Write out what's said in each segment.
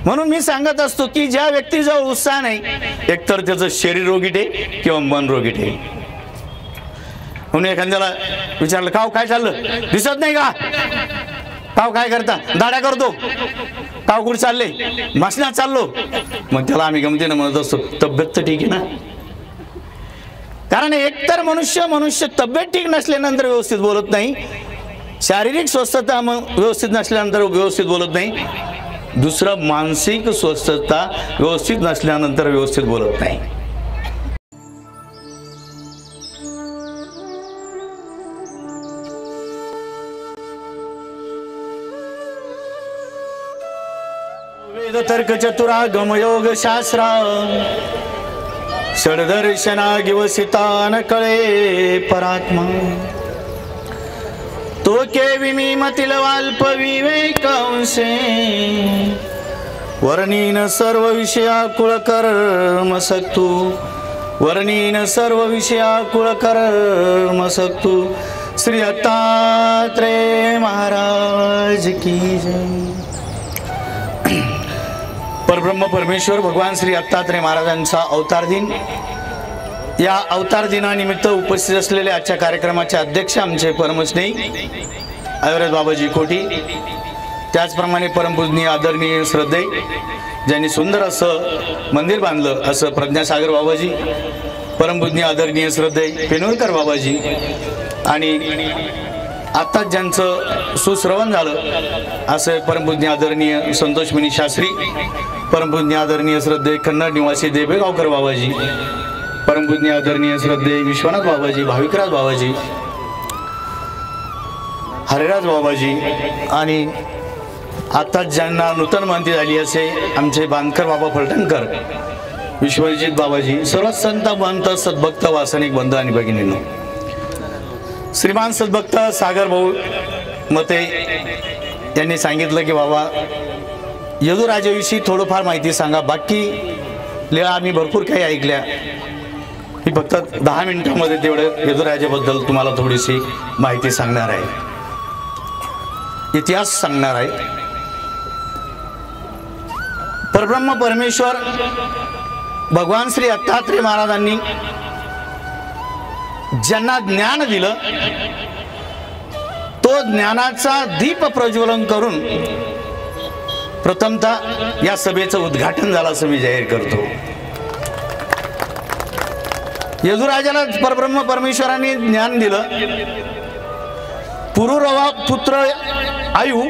म्हणून मी सांगत असतो की ज्या व्यक्तीजवळ उत्साह नाही, एकतर त्याचं शरीर रोगीट आहे किंवा मन रोगीट आहे. म्हणून एखाद्याला विचारलं, काव काय चाललं, दिसत नाही का, काव काय करता, दाड्या करतो, काव कुठे चालले, मसनात चाललो. मग त्याला आम्ही गमतीनं म्हणत असतो, तब्येत तर ठीक आहे ना. कारण एकतर मनुष्य तब्येत ठीक नसल्यानंतर व्यवस्थित बोलत नाही, शारीरिक स्वस्थता व्यवस्थित नसल्यानंतर व्यवस्थित बोलत नाही, दुसरं मानसिक स्वस्थता व्यवस्थित नसल्यानंतर व्यवस्थित बोलत नाही. वेद तर्क चतुरागम योग शास्त्र षडदर्शना गिवसिता न कळे परात्मा. तो केवी मी मतील वाल्प विवेकांशे वर्णीन सर्व विषयाकुळ कर्म सक्तू. वर्णीन सर्व विषयाकुळ कर्म सक्तू. श्री दत्तात्रेय महाराज की जय. परब्रह्म परमेश्वर भगवान श्री दत्तात्रेय महाराजांचा अवतार दिन. या अवतार दिनानिमित्त उपस्थित असलेले आजच्या कार्यक्रमाचे अध्यक्ष आमचे परमस्नेही अविरत बाबाजी कोटी, त्याचप्रमाणे परमपूजनीय आदरणीय श्रद्धेय ज्यांनी सुंदर असं मंदिर बांधलं असं प्रज्ञासागर बाबाजी, परमपूजनीय आदरणीय श्रद्धेय पेनोळकर बाबाजी, आणि आत्ताच ज्यांचं सुश्रवण झालं असं परमपूजनीय आदरणीय संतोषमणी शास्त्री, परमपूजनीय आदरणीय श्रद्धेय कन्नड निवासी देबेगावकर बाबाजी, परमपूजनीय आदरणीय श्रद्धेय विश्वनाथ बाबाजी, भाविकराज बाबाजी, हरिराज बाबाजी, आणि आता ज्यांना नूतन मानती झाली असे आमचे बांधकर बाबा फलटणकर, विश्वजित बाबाजी, सर्व संत महंत सद्भक्त वासनिक बंधू आणि भगिनींनो. श्रीमान सद्भक्त सागर भाऊ मते यांनी सांगितलं की बाबा यदुराजाविषयी थोडंफार माहिती सांगा. बाकी लीळा आम्ही भरपूर काही ऐकल्या, मी फक्त 10 मिनिटांमध्ये तेवढं यदुराजाबद्दल तुम्हाला थोडीशी माहिती सांगणार आहे, इतिहास सांगणार आहे. परब्रह्म परमेश्वर भगवान श्री दत्तात्रेय महाराजांनी ज्यांना ज्ञान दिलं, तो ज्ञानाचा दीप प्रज्वलन करून प्रथमतः या सभेचं उद्घाटन झालं असं मी जाहीर करतो. यदुराजाला परब्रह्म परमेश्वरांनी ज्ञान दिलं. पुरुरवा पुत्र आयु,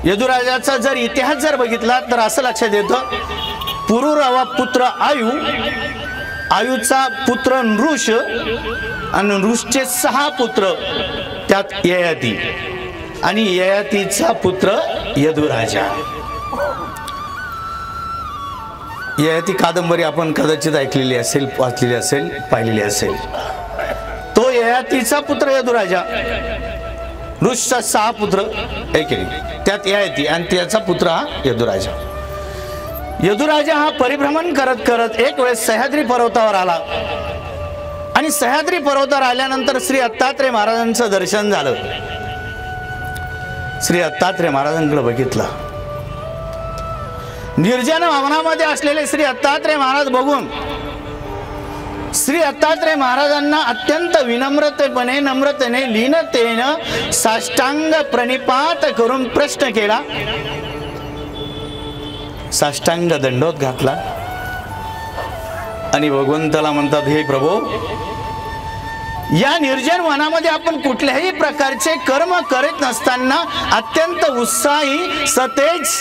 यदुराजाचा जर इतिहास जर बघितला तर असं लक्षात येतं, पुरुरवा पुत्र आयु, आयुचा पुत्र नृष आणि नृषचे 6 पुत्र, त्यात ययाती, आणि ययातीचा पुत्र यदुराजा. ययाती कादंबरी आपण कदाचित ऐकलेली असेल, वाचलेली असेल, पाहिलेली असेल. तो ययातीचा पुत्र यदुराजा, नृषचा 6 पुत्र ऐकले, त्यात ययाती आणि त्याचा पुत्र हा यदुराजा. यदुराजा हा परिभ्रमण करत करत एक वेळेस सह्याद्री पर्वतावर आला, आणि सह्याद्री पर्वतावर आल्यानंतर श्री दत्तात्रेय महाराजांचं दर्शन झालं. श्री दत्तात्रेय महाराजांकडे बघितलं, निर्जन भवनामध्ये असलेले श्री दत्तात्रेय महाराज बघून श्री दत्तात्रेय महाराजांना अत्यंत विनम्रतेपणे, नम्रतेने, लीनतेने साष्टांग प्रणिपात करून प्रश्न केला, साष्टांग दंडोत घातला, आणि भगवंताला म्हणतात, हे प्रभू, या निर्जन वनामध्ये आपण कुठल्याही प्रकारचे कर्म करीत नसताना अत्यंत उत्साही, सतेज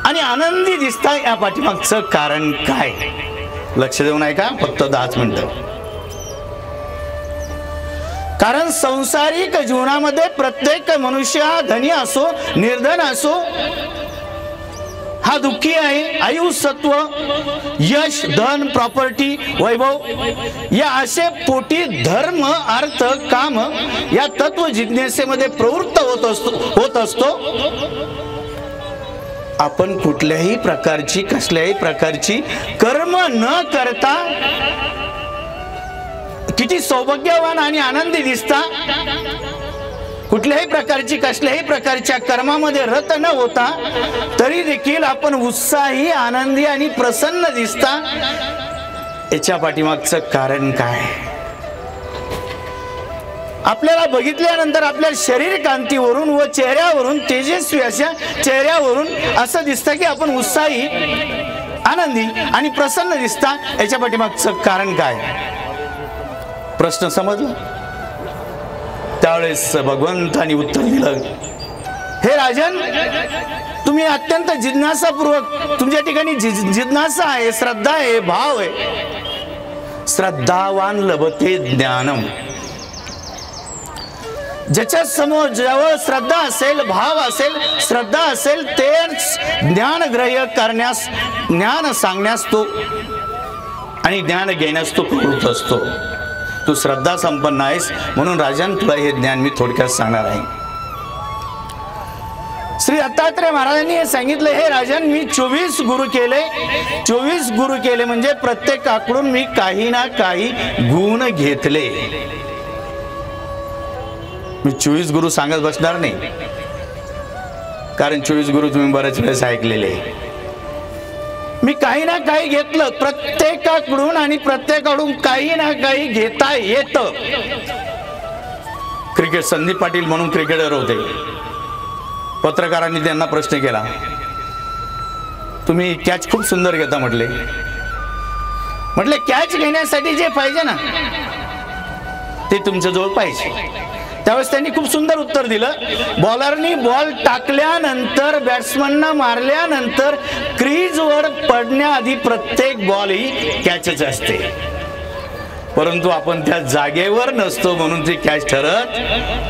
आणि आनंदी दिसताय, या पाठीमागचं कारण काय? लक्ष देऊन ऐका, फक्त 10 मिनिटं. कारण संसारिक जीवनामध्ये प्रत्येक मनुष्य हा धनी असो निर्धन असो, हा दुःखी आहे. आयु, सत्व, यश, धन, प्रॉपर्टी, वैभव या असे पोटी धर्म, अर्थ, काम या तत्व जिज्ञासेमध्ये प्रवृत्त होत असतो. आपण कुठल्याही प्रकारची, कसल्याही प्रकारची कर्म न करता किती सौभाग्यवान आणि आनंदी दिसता, कुठल्याही प्रकारची कसल्याही प्रकारच्या कर्मामध्ये रत न होता तरी देखील आपण उत्साही, आनंदी आणि प्रसन्न दिसता, याच्या पाठीमागचं कारण काय? आपल्याला बघितल्यानंतर आपल्या शरीर कांतीवरून व चेहऱ्यावरून, तेजस्वी अशा चेहऱ्यावरून असं दिसतं की आपण उत्साही, आनंदी आणि प्रसन्न दिसता, याच्या पाठीमागचं कारण काय? प्रश्न समजला? त्यावेळेस भगवंतांनी उत्तर दिलं, हे राजन, तुम्ही अत्यंत जिज्ञासापूर्वक, तुमच्या ठिकाणी जिज्ञासा आहे, श्रद्धा आहे, भाव आहे. श्रद्धावान लभते ज्ञानम. ज्याच्या समोर जवळ श्रद्धा असेल, भाव असेल, श्रद्धा असेल, तेच ज्ञान ग्रह्य करण्यास, ज्ञान सांगण्यास तो आणि ज्ञान घेण्यास तो प्रवृत्त असतो. तू श्रद्धा संपन्न आहेस, म्हणून राजन तुला हे ज्ञान मी थोडक्यात सांगणार आहे. श्री दत्तात्रय महाराजांनी हे सांगितलं, हे राजन, मी 24 गुरु केले. 24 गुरु केले म्हणजे प्रत्येकाकडून मी काही ना काही गुण घेतले. मी 24 गुरु सांगत बसणार नाही, कारण 24 गुरु तुम्ही बरेच वेळेस ऐकलेले. मी काही ना काही घेतलं प्रत्येकाकडून, आणि प्रत्येकाकडून काही ना काही घेता येतं. क्रिकेट, संदीप पाटील म्हणून क्रिकेटर होते. पत्रकारांनी त्यांना प्रश्न केला, तुम्ही कॅच खूप सुंदर घेता म्हटले. म्हटले कॅच घेण्यासाठी जे पाहिजे ना ते तुमच्या जवळ पाहिजे. त्यावेळेस त्यांनी खूप सुंदर उत्तर दिलं, बॉलरनी बॉल टाकल्यानंतर, बॅट्समनना मारल्यानंतर क्रीजवर पडण्याआधी प्रत्येक बॉल ही कॅचच असते, परंतु आपण त्या जागेवर नसतो म्हणून ती कॅच ठरत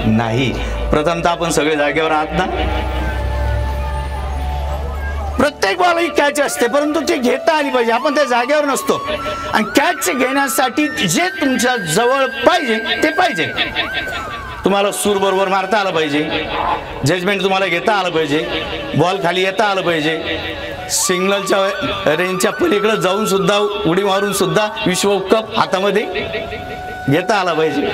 नाही. प्रथमतः आपण सगळे जागेवर आहात ना? प्रत्येक बॉल ही कॅच असते, परंतु ती घेता आली पाहिजे. आपण त्या जागेवर नसतो, आणि कॅच घेण्यासाठी जे तुमच्या जवळ पाहिजे ते पाहिजे. तुम्हाला सूर बरोबर मारता आलं पाहिजे, जजमेंट तुम्हाला घेता आलं पाहिजे, बॉल खाली येता आलं पाहिजे, सिग्नलच्या रेंजच्या पलीकडे जाऊन सुद्धा, उडी मारून सुद्धा विश्वकप हातामध्ये घेता आला पाहिजे.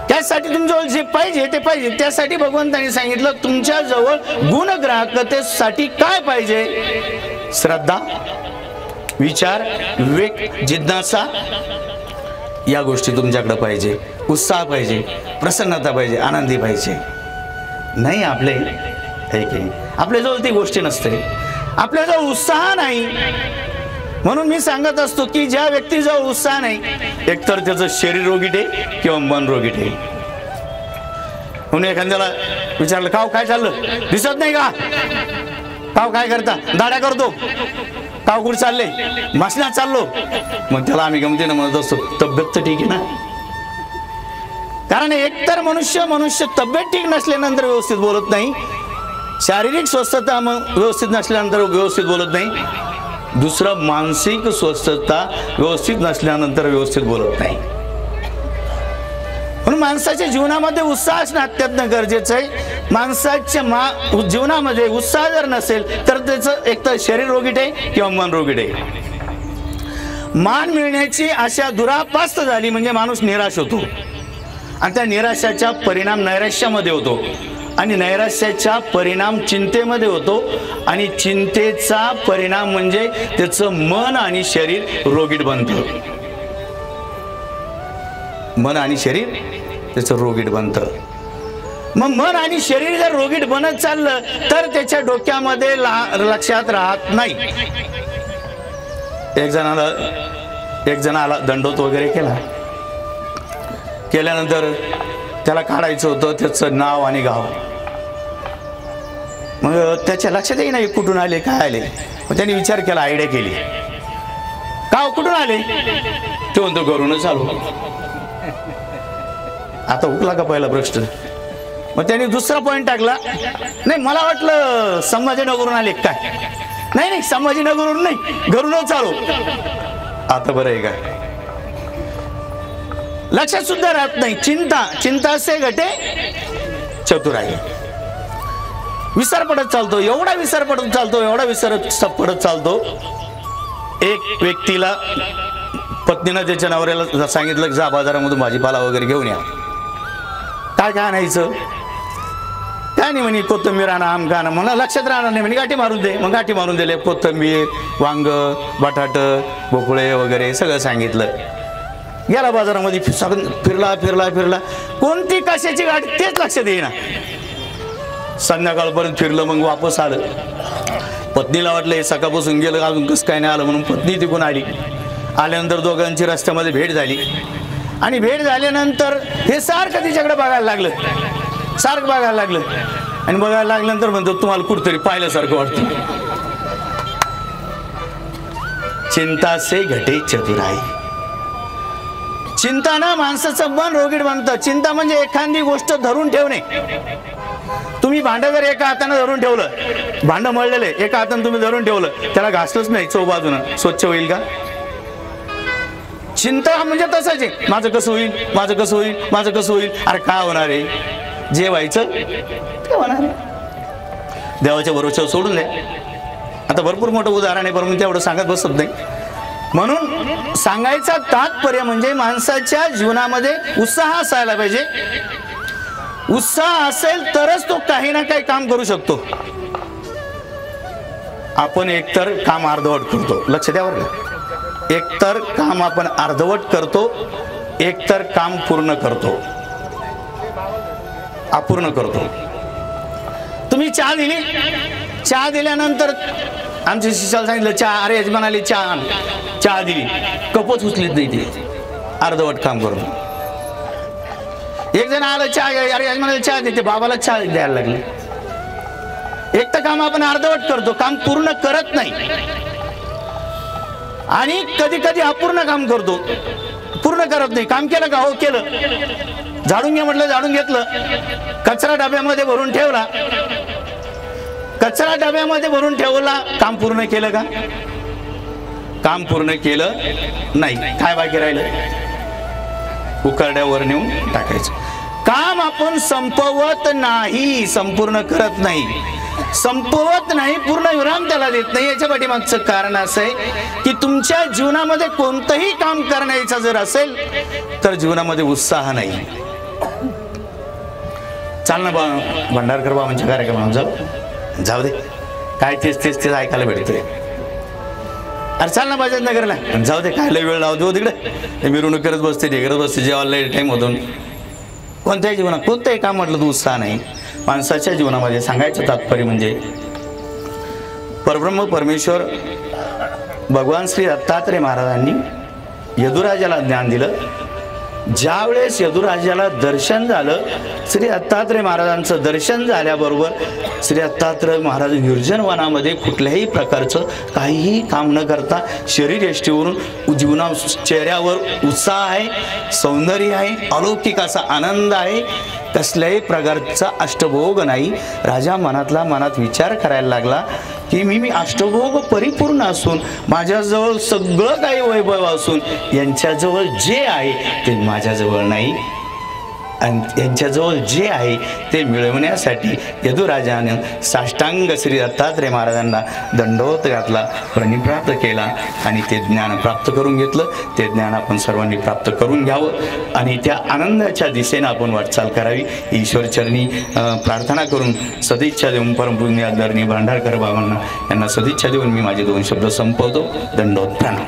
त्यासाठी तुमच्याजवळ जे पाहिजे ते पाहिजे. त्यासाठी भगवंतांनी सांगितलं, तुमच्या जवळ गुणग्राहकतेसाठी काय पाहिजे? श्रद्धा, विचार, विवेक, जिज्ञासा, या गोष्टी तुमच्याकडे पाहिजे. उत्साह पाहिजे, प्रसन्नता पाहिजे, आनंदी पाहिजे. नाही आपल्याजवळ ती गोष्टी नसते, आपल्याजवळ उत्साह नाही. म्हणून मी सांगत असतो की ज्या व्यक्तीजवळ उत्साह नाही, एकतर त्याचं शरीर रोगीट आहे किंवा मन रोगीट आहे. म्हणून एखाद्याला विचारलं, काव काय चाललं, दिसत नाही का? काव काय करता? दाड्या करतो. काव कुठे चालले? मसनात चाललो. मग त्याला आम्ही गमतीनं म्हणत असतो, तब्येत तर ठीक आहे ना? कारण एकतर मनुष्य तब्येत ठीक नसल्यानंतर व्यवस्थित बोलत नाही, शारीरिक स्वस्थता व्यवस्थित नसल्यानंतर व्यवस्थित बोलत नाही, दुसरं मानसिक स्वस्थता व्यवस्थित नसल्यानंतर व्यवस्थित बोलत नाही. म्हणून माणसाच्या जीवनामध्ये उत्साह असणं अत्यंत गरजेचं आहे. माणसाच्या जीवनामध्ये उत्साह जर नसेल तर त्याचं एकतर शरीर रोगीट आहे किंवा मन रोगीट आहे. मान मिळण्याची आशा दुरापास्त झाली म्हणजे माणूस निराश होतो, आणि त्या निराशाचा परिणाम नैराश्यामध्ये होतो, आणि नैराश्याचा परिणाम चिंतेमध्ये होतो, आणि चिंतेचा परिणाम म्हणजे त्याचं मन आणि शरीर रोगीट बनतं. मन आणि शरीर त्याचं रोगीट बनतं. मग मन आणि शरीर जर रोगीट बनत चाललं तर त्याच्या डोक्यामध्ये लक्षात राहत नाही. एक जणाला दंडोत वगैरे केल्यानंतर त्याला काढायचं होतं त्याचं नाव आणि गाव. मग त्याच्या लक्षात येई नाही कुठून आले, काय आले. मग त्याने विचार केला, आयडिया केली, गाव कुठून आले? तो म्हणतो घरूनच आलो. आता उठला का पहिला प्रश्न? मग त्याने दुसरा पॉइंट टाकला, नाही मला वाटलं संभाजीनगरवरून आले काय? नाही संभाजीनगरवरून नाही, घरूनच आलो. आता बरं आहे का? लक्षात सुद्धा राहत नाही. चिंता से घटे चतुराई. विसर पडत चालतो, एवढा विसर पडत चालतो. एक व्यक्तीला पत्नीनं त्याच्या नवऱ्याला सांगितलं, जा बाजारामधून भाजीपाला वगैरे घेऊन या. काय काय आणायचं? काय नाही म्हणे कोथिंबीर आणा आमका आणा. मला लक्षात राहणार नाही म्हणे गाठी मारून दे. मग गाठी मारून दिले. कोथिंबीर, वांग, बटाट, भोपळे वगैरे सगळं सांगितलं. गेला बाजारामध्ये फिरला फिरला फिरला, कोणती कशाची गाठी तेच लक्षात येईना. संध्याकाळपर्यंत फिरलं, मग वापस आलं. पत्नीला वाटलं सकाळपासून गेलं अजून कसं काय नाही आलं, म्हणून पत्नी तिकून आली. आल्यानंतर दोघांची रस्त्यामध्ये भेट झाली. आणि भेट झाल्यानंतर हे सारखं तिच्याकडे बघायला लागलं, सारखं बघायला लागलं. आणि बघायला लागल्यानंतर म्हणतो तुम्हाला कुठतरी पाहिल्यासारखं वाटतं. चिंता से घटे चतुराई. चिंता ना माणसाचं मन रोगीट बनतं. चिंता म्हणजे एखादी गोष्ट धरून ठेवणे. तुम्ही भांडं जर एका हाताने धरून ठेवलं, भांडं मळलेलं आहे, एका हाताने तुम्ही धरून ठेवलं, त्याला घासलंच नाही चौबाजूनं, स्वच्छ होईल का? चिंता म्हणजे तसंच आहे. माझं कसं होईल, माझं कसं होईल, माझं कसं होईल. अरे काय होणार आहे? जे व्हायचं ते होणार आहे. देवाच्या भरोश्यावर सोडून द्या. आता भरपूर मोठं उदाहरण आहे, पण मी तेवढं सांगत बसत नाही. म्हणून सांगायचा तात्पर्य म्हणजे माणसाच्या जीवनामध्ये उत्साह असायला पाहिजे. उत्साह असेल तरच तो काही ना काही काम करू शकतो. आपण एकतर काम अर्धवट करतो, लक्ष द्या बरं का. एकतर काम आपण अर्धवट करतो, एकतर काम पूर्ण करतो, अपूर्ण करतो. तुम्ही चहा दिली, चहा दिल्यानंतर आमच्या शिष्याला सांगितलं चहा, अरे यजमानाली चहा आण. चहा दिली, कपच उचलीत नाही ती, अर्धवट काम करतो. एक जण आलं चहा, अरे यजमानाला चहा देते, बाबाला चहा द्यायला लागले. एक तर काम आपण अर्धवट करतो, काम पूर्ण करत नाही. आणि कधी कधी अपूर्ण काम करतो, पूर्ण करत नाही. काम केलं का? हो केलं. झाडून घे म्हटलं, झाडून घेतलं. कचरा डब्यामध्ये भरून ठेवला, कचरा डब्यामध्ये भरून ठेवला. काम पूर्ण केलं का? काम पूर्ण केलं नाही. काय बाकी राहिलं? उकरड्यावर नेऊन टाकायचं. काम आपण संपवत नाही, संपूर्ण करत नाही. संपवत नाही, पूर्ण विराम त्याला देत नाही. याच्या पाठीमागचं कारण असं आहे की तुमच्या जीवनामध्ये कोणतंही काम करण्याचा जर असेल तर जीवनामध्ये उत्साह नाही. चाल ना भंडारकर बाबांच्या कार्यक्रमात जाऊ दे, काय तेच तेच तेच ऐकायला भेटतंय. अरे चाल ना बाजाज नगरला, जाऊ दे, काय लय वेळ लावतो तिकडे, मिरवणूक करत बसते, ते करत बसते, जेव्हा लय टाईम होतो. कोणत्याही जीवनात कोणतंही काम म्हटलं तर उत्साह नाही. माणसाच्या जीवनामध्ये सांगायचं तात्पर्य म्हणजे परब्रह्म परमेश्वर भगवान श्री दत्तात्रय महाराजांनी यदुराजाला ज्ञान दिलं. ज्यावेळेस यदुराजाला दर्शन झालं, श्री दत्तात्रय महाराजांचं दर्शन झाल्याबरोबर श्री दत्तात्रय महाराज निर्जन वनामध्ये कुठल्याही प्रकारचं काहीही काम न करता शरीर यष्टीवरून जीवना चेहऱ्यावर उत्साह आहे, सौंदर्य आहे, अलौकिक असा आनंद आहे, कसल्याही प्रकारचा अष्टभोग नाही. राजा मनात विचार करायला लागला की मी अष्टभोग परिपूर्ण असून, माझ्याजवळ सगळं काही वैभव असून, यांच्याजवळ जे आहे ते माझ्याजवळ नाही. आणि यांच्याजवळ जे आहे ते मिळवण्यासाठी यदुराजाने साष्टांग श्री दत्तात्रय महाराजांना दंडवत घातला, प्रणिप्राप्त केला आणि ते ज्ञान प्राप्त करून घेतलं. ते ज्ञान आपण सर्वांनी प्राप्त करून घ्यावं आणि त्या आनंदाच्या दिशेनं आपण वाटचाल करावी. ईश्वरचरणी प्रार्थना करून सदिच्छा देऊन परमपूज्य आदरणीय भांडारकर बाबांना यांना सदिच्छा देऊन मी माझे 2 शब्द संपवतो. दंडवत प्रणाम.